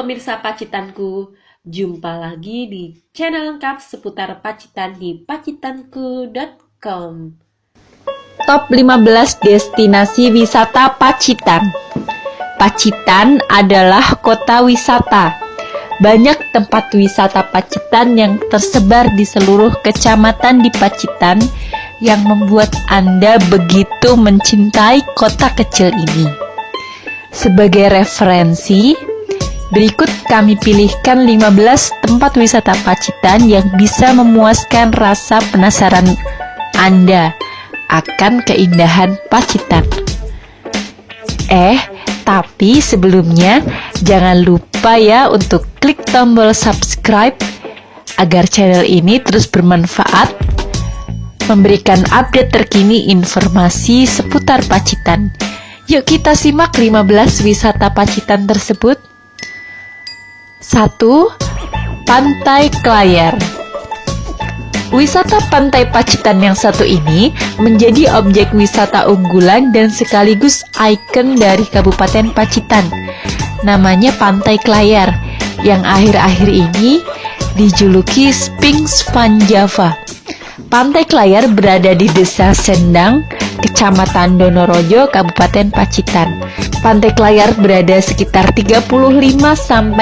pemirsa Pacitanku, jumpa lagi di channel lengkap seputar Pacitan di pacitanku.com. Top 15 destinasi wisata Pacitan. Pacitan adalah kota wisata. Banyak tempat wisata Pacitan yang tersebar di seluruh kecamatan di Pacitan yang membuat Anda begitu mencintai kota kecil ini. Sebagai referensi, berikut kami pilihkan 15 tempat wisata Pacitan yang bisa memuaskan rasa penasaran Anda akan keindahan Pacitan. Tapi sebelumnya jangan lupa ya untuk klik tombol subscribe agar channel ini terus bermanfaat, memberikan update terkini informasi seputar Pacitan. Yuk kita simak 15 wisata Pacitan tersebut. 1. Pantai Klayar. Wisata Pantai Pacitan yang satu ini menjadi objek wisata unggulan dan sekaligus ikon dari Kabupaten Pacitan. Namanya Pantai Klayar, yang akhir-akhir ini dijuluki Sphinx Van Java. Pantai Klayar berada di Desa Sendang, Kecamatan Donorojo, Kabupaten Pacitan. Pantai Klayar berada sekitar 35-40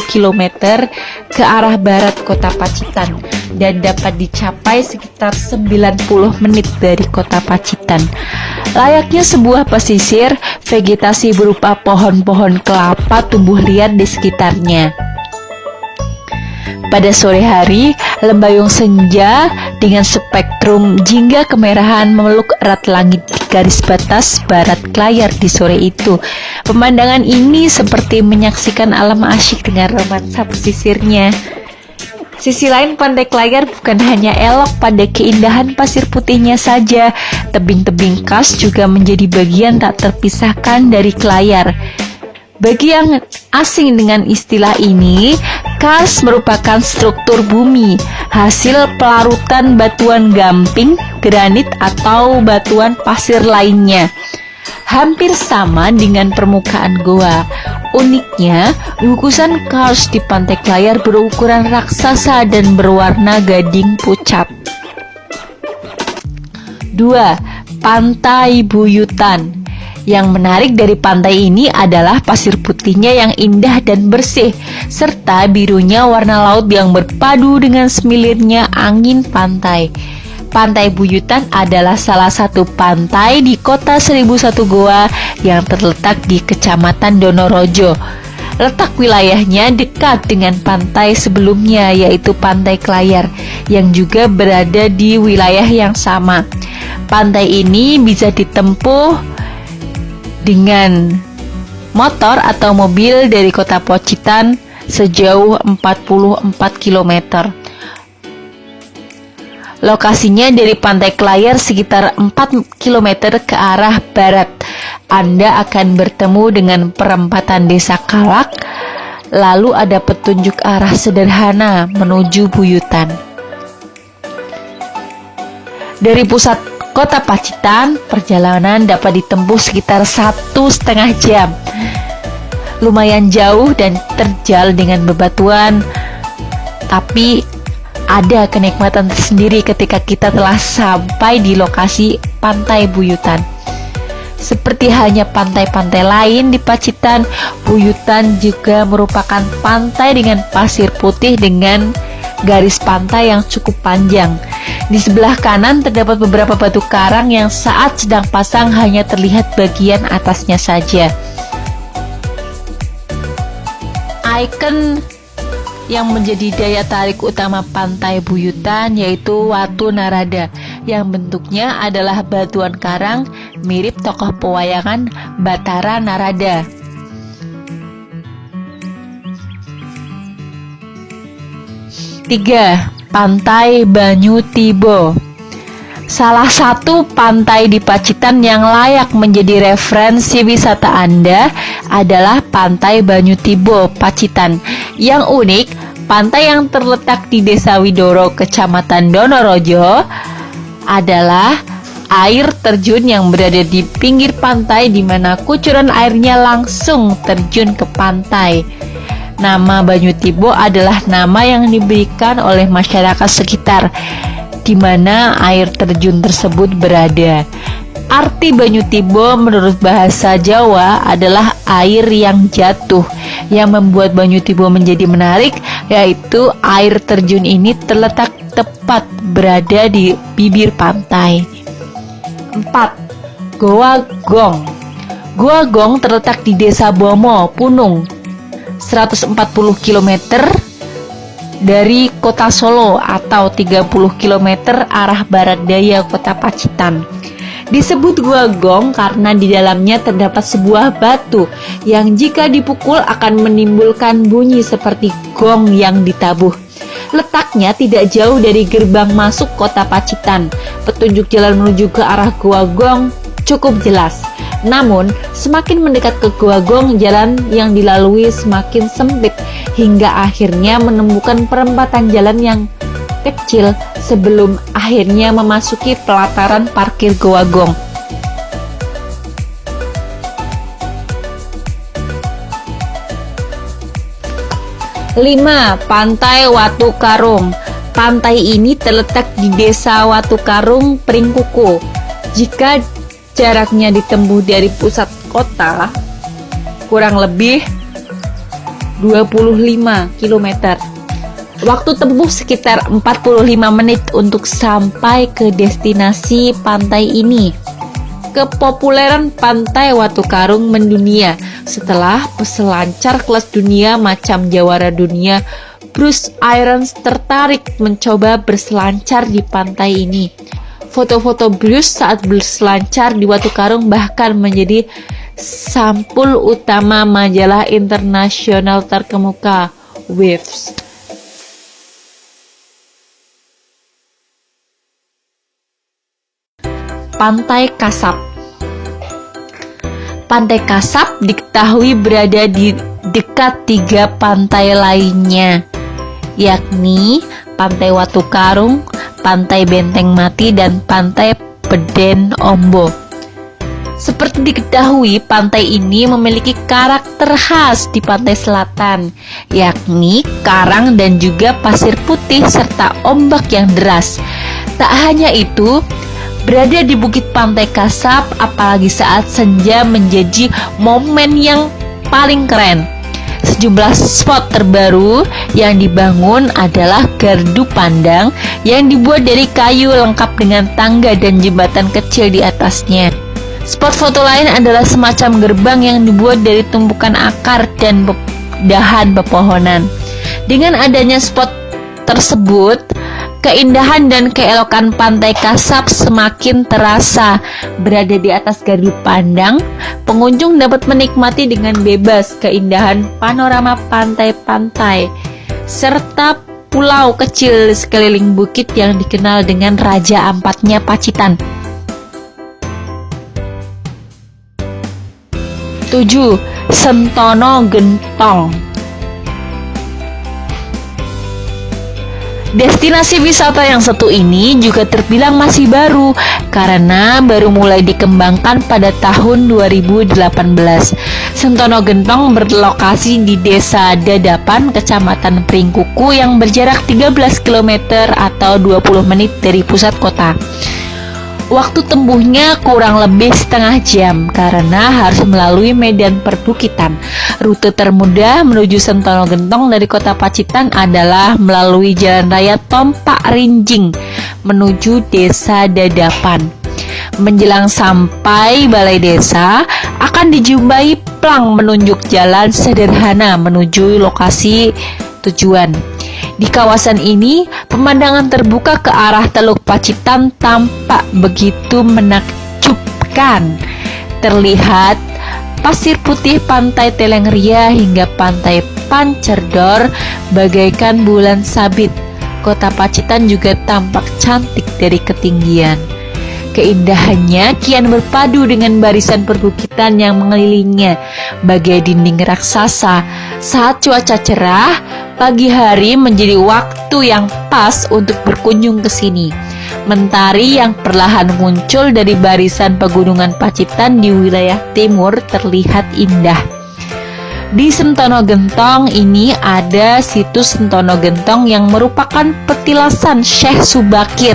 km ke arah barat kota Pacitan dan dapat dicapai sekitar 90 menit dari kota Pacitan. Layaknya sebuah pesisir, vegetasi berupa pohon-pohon kelapa tumbuh liar di sekitarnya. Pada sore hari, lembayung senja dengan spektrum jingga kemerahan memeluk erat langit di garis batas barat Klayar di sore itu. Pemandangan ini seperti menyaksikan alam asyik dengan romansa pesisirnya. Sisi lain, Pantai Klayar bukan hanya elok pada keindahan pasir putihnya saja, tebing-tebing kas juga menjadi bagian tak terpisahkan dari Klayar. Bagi yang asing dengan istilah ini, kars merupakan struktur bumi, hasil pelarutan batuan gamping, granit atau batuan pasir lainnya. Hampir sama dengan permukaan goa. Uniknya, gugusan kars di Pantai Klayar berukuran raksasa dan berwarna gading pucat. 2. Pantai Buyutan. Yang menarik dari pantai ini adalah pasir putihnya yang indah dan bersih, serta birunya warna laut yang berpadu dengan semilirnya angin pantai. Pantai Buyutan adalah salah satu pantai di kota 1001 Goa yang terletak di Kecamatan Donorojo. Letak wilayahnya dekat dengan pantai sebelumnya, yaitu Pantai Klayar, yang juga berada di wilayah yang sama. Pantai ini bisa ditempuh dengan motor atau mobil dari kota Pacitan sejauh 44 km. Lokasinya dari Pantai Klayar sekitar 4 km ke arah barat. Anda akan bertemu dengan perempatan Desa Kalak, lalu ada petunjuk arah sederhana menuju Buyutan. Dari pusat kota Pacitan, perjalanan dapat ditempuh sekitar 1,5 jam. Lumayan jauh dan terjal dengan bebatuan, tapi ada kenikmatan tersendiri ketika kita telah sampai di lokasi Pantai Buyutan. Seperti halnya pantai-pantai lain di Pacitan, Buyutan juga merupakan pantai dengan pasir putih dengan garis pantai yang cukup panjang. Di sebelah kanan terdapat beberapa batu karang yang saat sedang pasang hanya terlihat bagian atasnya saja. Ikon yang menjadi daya tarik utama Pantai Buyutan yaitu Watu Narada, yang bentuknya adalah batuan karang mirip tokoh pewayangan Batara Narada. 3. Pantai Banyu Tibo. Salah satu pantai di Pacitan yang layak menjadi referensi wisata Anda adalah Pantai Banyu Tibo, Pacitan. Yang unik, pantai yang terletak di Desa Widoro, Kecamatan Donorojo, adalah air terjun yang berada di pinggir pantai di mana kucuran airnya langsung terjun ke pantai. Nama Banyutibo adalah nama yang diberikan oleh masyarakat sekitar di mana air terjun tersebut berada. Arti Banyutibo menurut bahasa Jawa adalah air yang jatuh. Yang membuat Banyutibo menjadi menarik yaitu air terjun ini terletak tepat berada di bibir pantai. 4. Goa Gong. Goa Gong terletak di Desa Bomo, Punung, 140 km dari kota Solo atau 30 km arah barat daya kota Pacitan. Disebut Goa Gong karena di dalamnya terdapat sebuah batu yang jika dipukul akan menimbulkan bunyi seperti gong yang ditabuh. Letaknya tidak jauh dari gerbang masuk kota Pacitan. Petunjuk jalan menuju ke arah Goa Gong cukup jelas. Namun, semakin mendekat ke Goa Gong, jalan yang dilalui semakin sempit hingga akhirnya menemukan perempatan jalan yang kecil sebelum akhirnya memasuki pelataran parkir Goa Gong. Lima, Pantai Watu Karung. Pantai ini terletak di Desa Watu Karung, Pringkuku. Jika jaraknya ditempuh dari pusat kota kurang lebih 25 km. Waktu tempuh sekitar 45 menit untuk sampai ke destinasi pantai ini. Kepopuleran Pantai Watu Karung mendunia setelah peselancar kelas dunia macam Jawara Dunia Bruce Irons tertarik mencoba berselancar di pantai ini. Foto-foto Bruce saat berselancar di Watu Karung bahkan menjadi sampul utama majalah internasional terkemuka, Waves. Pantai Kasab. Pantai Kasab diketahui berada di dekat 3 pantai lainnya, yakni Pantai Watu Karung, Pantai Benteng Mati, dan Pantai Peden Ombo. Seperti diketahui, pantai ini memiliki karakter khas di pantai selatan, yakni karang dan juga pasir putih serta ombak yang deras. Tak hanya itu, berada di Bukit Pantai Kasab apalagi saat senja menjadi momen yang paling keren. Sejumlah spot terbaru yang dibangun adalah gardu pandang yang dibuat dari kayu lengkap dengan tangga dan jembatan kecil di atasnya. Spot foto lain adalah semacam gerbang yang dibuat dari tumpukan akar dan dahan pepohonan. Dengan adanya spot tersebut, keindahan dan keelokan Pantai Kasab semakin terasa. Berada di atas gardu pandang, pengunjung dapat menikmati dengan bebas keindahan panorama pantai-pantai serta pulau kecil sekeliling bukit yang dikenal dengan Raja Ampatnya Pacitan. 7. Sentono Gentong. Destinasi wisata yang satu ini juga terbilang masih baru karena baru mulai dikembangkan pada tahun 2018. Sentono Gentong berlokasi di Desa Dadapan, Kecamatan Pringkuku yang berjarak 13 km atau 20 menit dari pusat kota. Waktu tempuhnya kurang lebih setengah jam karena harus melalui medan perbukitan. Rute termudah menuju Sentono Gentong dari kota Pacitan adalah melalui Jalan Raya Tompak Rinjing menuju Desa Dadapan. Menjelang sampai balai desa, akan dijumpai plang menunjuk jalan sederhana menuju lokasi tujuan. Di kawasan ini, pemandangan terbuka ke arah Teluk Pacitan tampak begitu menakjubkan. Terlihat pasir putih pantai Telengria hingga pantai Pancerdor bagaikan bulan sabit. Kota Pacitan juga tampak cantik dari ketinggian. Keindahannya kian berpadu dengan barisan perbukitan yang mengelilinginya bagai dinding raksasa. Saat cuaca cerah, pagi hari menjadi waktu yang pas untuk berkunjung ke sini. Mentari yang perlahan muncul dari barisan pegunungan Pacitan di wilayah timur terlihat indah. Di Sentono Gentong ini ada situs Sentono Gentong yang merupakan petilasan Syekh Subakir.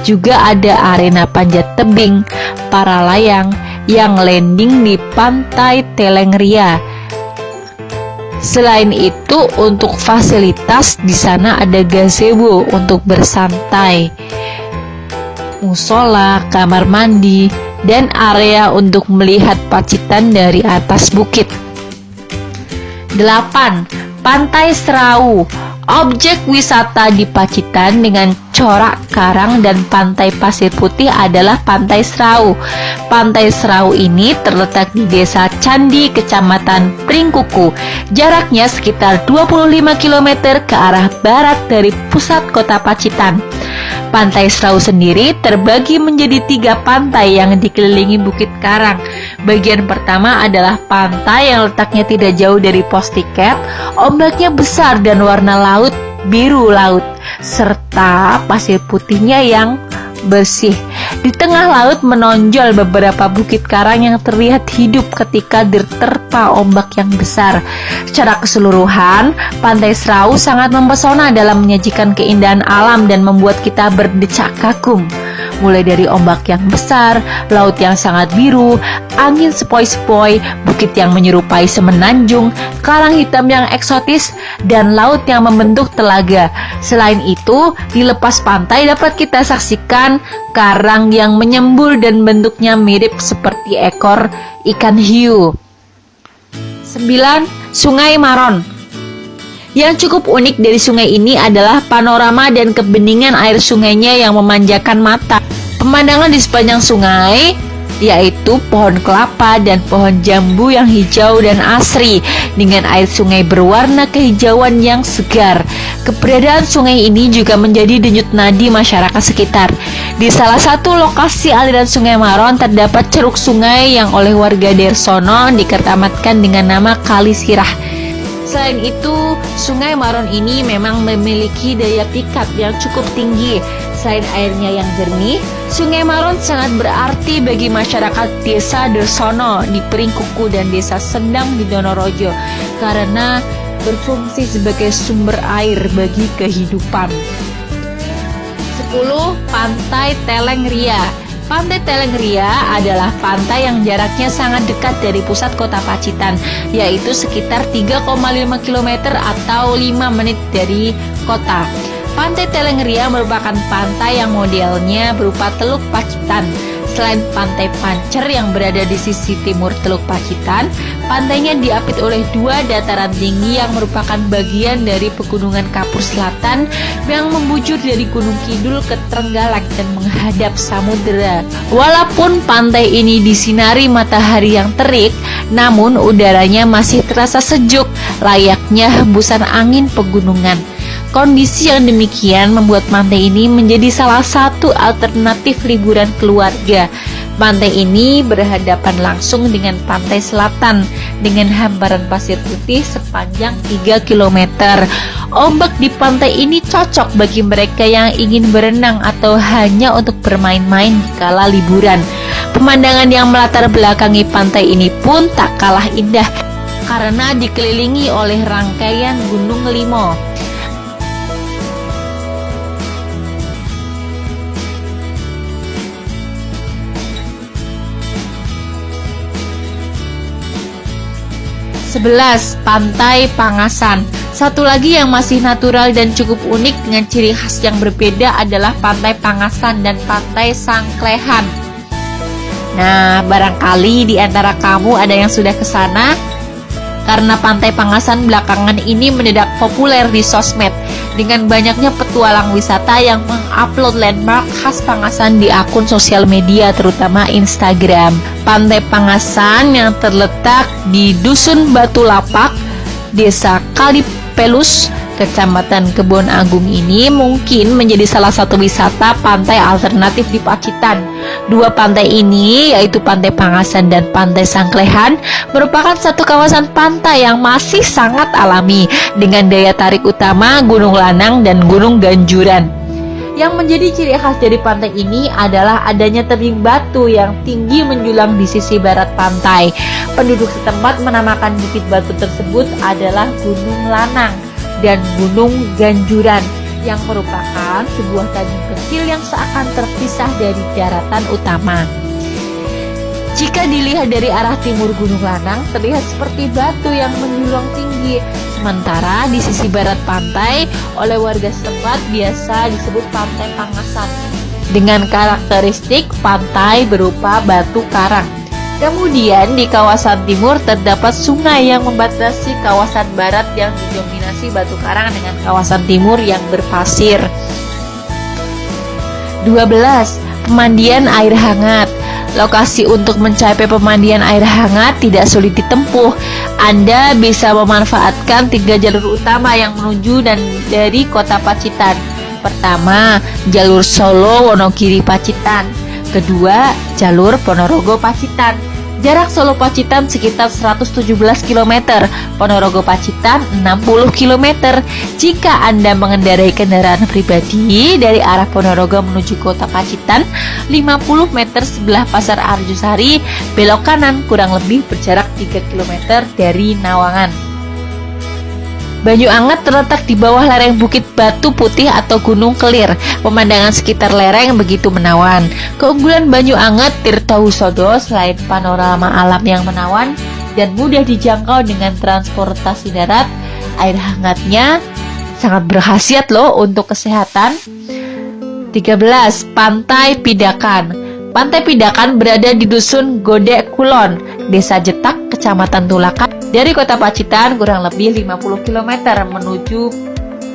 Juga ada arena panjat tebing, para layang yang landing di Pantai Telengria. Selain itu, untuk fasilitas di sana ada gazebo untuk bersantai, musola, kamar mandi, dan area untuk melihat Pacitan dari atas bukit. 8. Pantai Serau. Objek wisata di Pacitan dengan corak karang dan pantai pasir putih adalah Pantai Serau. Pantai Serau ini terletak di Desa Candi, Kecamatan Pringkuku. Jaraknya sekitar 25 km ke arah barat dari pusat kota Pacitan. Pantai Serau sendiri terbagi menjadi 3 pantai yang dikelilingi bukit karang. Bagian pertama adalah pantai yang letaknya tidak jauh dari pos tiket. Ombaknya besar dan warna laut biru laut, serta pasir putihnya yang bersih. Di tengah laut menonjol beberapa bukit karang yang terlihat hidup ketika diterpa ombak yang besar. Secara keseluruhan, Pantai Serau sangat mempesona dalam menyajikan keindahan alam dan membuat kita berdecak kagum. Mulai dari ombak yang besar, laut yang sangat biru, angin sepoi-sepoi, bukit yang menyerupai semenanjung, karang hitam yang eksotis, dan laut yang membentuk telaga. Selain itu, di lepas pantai dapat kita saksikan karang yang menyembul dan bentuknya mirip seperti ekor ikan hiu. 9. Sungai Maron. Yang cukup unik dari sungai ini adalah panorama dan kebeningan air sungainya yang memanjakan mata. Pemandangan di sepanjang sungai yaitu pohon kelapa dan pohon jambu yang hijau dan asri dengan air sungai berwarna kehijauan yang segar. Keberadaan sungai ini juga menjadi denyut nadi masyarakat sekitar. Di salah satu lokasi aliran Sungai Maron terdapat ceruk sungai yang oleh warga Dersono dikertamatkan dengan nama Kali Sirah. Selain itu, Sungai Maron ini memang memiliki daya pikat yang cukup tinggi. Selain airnya yang jernih, Sungai Maron sangat berarti bagi masyarakat Desa Dersono di Pringkuku dan Desa Sendang di Donorojo karena berfungsi sebagai sumber air bagi kehidupan. 10. Pantai Telengria. Pantai Telengria adalah pantai yang jaraknya sangat dekat dari pusat kota Pacitan, yaitu sekitar 3,5 km atau 5 menit dari kota. Pantai Telengria merupakan pantai yang modelnya berupa Teluk Pacitan. Selain Pantai Pancer yang berada di sisi timur Teluk Pacitan, pantainya diapit oleh 2 dataran tinggi yang merupakan bagian dari Pegunungan Kapur Selatan yang membujur dari Gunung Kidul ke Trenggalek dan menghadap samudera. Walaupun pantai ini disinari matahari yang terik, namun udaranya masih terasa sejuk, layaknya hembusan angin pegunungan. Kondisi yang demikian membuat pantai ini menjadi salah satu alternatif liburan keluarga. Pantai ini berhadapan langsung dengan pantai selatan dengan hamparan pasir putih sepanjang 3 km. Ombak di pantai ini cocok bagi mereka yang ingin berenang atau hanya untuk bermain-main di kala liburan. Pemandangan yang melatar belakangi pantai ini pun tak kalah indah karena dikelilingi oleh rangkaian Gunung Limo. Pantai Pangasan. Satu lagi yang masih natural dan cukup unik dengan ciri khas yang berbeda adalah Pantai Pangasan dan Pantai Sangklehan. Nah, barangkali di antara kamu ada yang sudah ke sana karena Pantai Pangasan belakangan ini mendadak populer di sosmed dengan banyaknya petualang wisata yang mengupload landmark khas Pangasan di akun sosial media terutama Instagram. Pantai Pangasan yang terletak di Dusun Batu Lapak, Desa Kalipelus, Kecamatan Kebon Agung ini mungkin menjadi salah satu wisata pantai alternatif di Pacitan. 2 pantai ini, yaitu Pantai Pangasan dan Pantai Sangklehan, merupakan satu kawasan pantai yang masih sangat alami dengan daya tarik utama Gunung Lanang dan Gunung Ganjuran. Yang menjadi ciri khas dari pantai ini adalah adanya tebing batu yang tinggi menjulang di sisi barat pantai. Penduduk setempat menamakan bukit batu tersebut adalah Gunung Lanang dan Gunung Ganjuran, yang merupakan sebuah tanjung kecil yang seakan terpisah dari daratan utama. Jika dilihat dari arah timur Gunung Lanang, terlihat seperti batu yang menjulang tinggi. Sementara di sisi barat pantai, oleh warga setempat biasa disebut Pantai Pangasan, dengan karakteristik pantai berupa batu karang. Kemudian di kawasan timur terdapat sungai yang membatasi kawasan barat yang didominasi batu karang dengan kawasan timur yang berpasir. 12. Pemandian air hangat. Lokasi untuk mencapai pemandian air hangat tidak sulit ditempuh. Anda bisa memanfaatkan 3 jalur utama yang menuju dan dari kota Pacitan. Pertama, jalur Solo Wonogiri Pacitan. Kedua, jalur Ponorogo Pacitan. Jarak Solo Pacitan sekitar 117 km, Ponorogo Pacitan 60 km. Jika Anda mengendarai kendaraan pribadi dari arah Ponorogo menuju kota Pacitan, 50 meter sebelah Pasar Arjosari, belok kanan kurang lebih berjarak 3 km dari Nawangan. Banyu Anget terletak di bawah lereng Bukit Batu Putih atau Gunung Kelir. Pemandangan sekitar lereng begitu menawan. Keunggulan Banyu Anget Tirta Husodo selain panorama alam yang menawan dan mudah dijangkau dengan transportasi darat, air hangatnya sangat berkhasiat loh untuk kesehatan. 13. Pantai Pidakan. Pantai Pidakan berada di Dusun Godek Kulon, Desa Jetak, Kecamatan Tulakan. Dari kota Pacitan kurang lebih 50 km menuju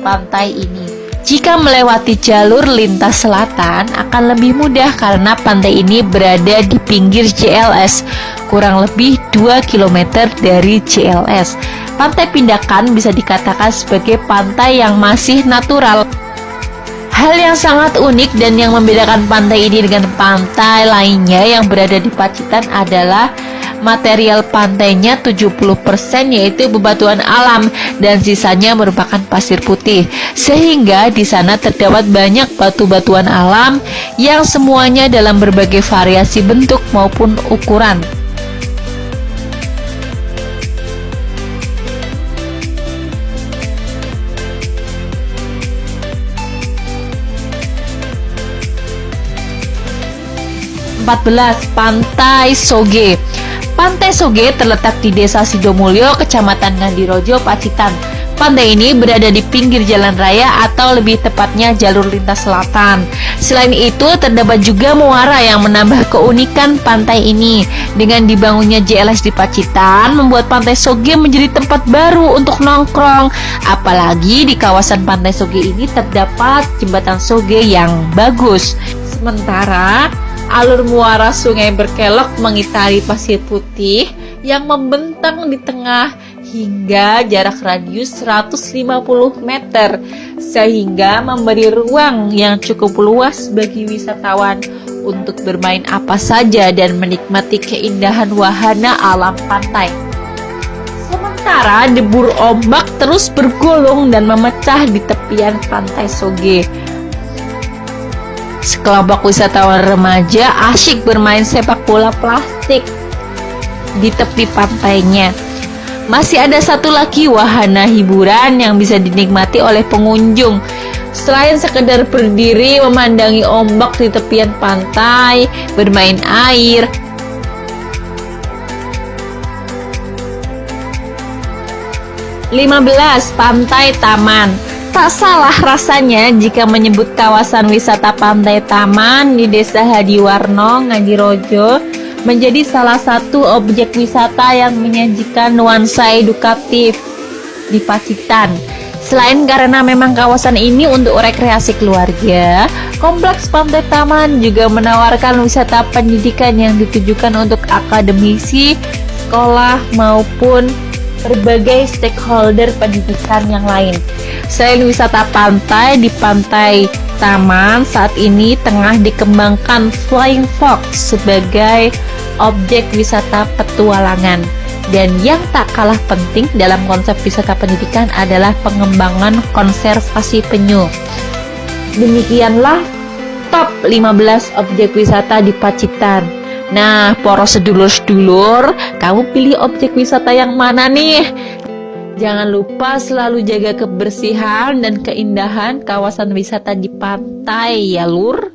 pantai ini. Jika melewati jalur lintas selatan akan lebih mudah karena pantai ini berada di pinggir JLS, kurang lebih 2 km dari JLS. Pantai Pidakan bisa dikatakan sebagai pantai yang masih natural. Hal yang sangat unik dan yang membedakan pantai ini dengan pantai lainnya yang berada di Pacitan adalah material pantainya 70% yaitu bebatuan alam dan sisanya merupakan pasir putih. Sehingga di sana terdapat banyak batu-batuan alam yang semuanya dalam berbagai variasi bentuk maupun ukuran. Pantai Soge. Pantai Soge terletak di Desa Sidomulyo, Kecamatan Ngandirojo, Pacitan. Pantai ini berada di pinggir jalan raya atau lebih tepatnya jalur lintas selatan. Selain itu, terdapat juga muara yang menambah keunikan pantai ini. Dengan dibangunnya JLS di Pacitan, membuat Pantai Soge menjadi tempat baru untuk nongkrong. Apalagi di kawasan Pantai Soge ini terdapat jembatan Soge yang bagus. Sementara alur muara sungai berkelok mengitari pasir putih yang membentang di tengah hingga jarak radius 150 meter, sehingga memberi ruang yang cukup luas bagi wisatawan untuk bermain apa saja dan menikmati keindahan wahana alam pantai. Sementara debur ombak terus bergulung dan memecah di tepian Pantai Soge. Sekelompok wisatawan remaja asyik bermain sepak bola plastik di tepi pantainya. Masih ada satu lagi wahana hiburan yang bisa dinikmati oleh pengunjung. Selain sekedar berdiri memandangi ombak di tepian pantai, bermain air, Pantai Taman. Tak salah rasanya jika menyebut kawasan wisata Pantai Taman di Desa Hadiwarno, Ngandirojo menjadi salah satu objek wisata yang menyajikan nuansa edukatif di Pacitan. Selain karena memang kawasan ini untuk rekreasi keluarga, kompleks Pantai Taman juga menawarkan wisata pendidikan yang ditujukan untuk akademisi, sekolah maupun berbagai stakeholder pendidikan yang lain. Selain wisata pantai, di Pantai Taman saat ini tengah dikembangkan Flying Fox sebagai objek wisata petualangan. Dan yang tak kalah penting dalam konsep wisata pendidikan adalah pengembangan konservasi penyu. Demikianlah top 15 objek wisata di Pacitan. Nah, poros sedulur-sedulur, kamu pilih objek wisata yang mana nih? Jangan lupa selalu jaga kebersihan dan keindahan kawasan wisata di pantai ya, Lur.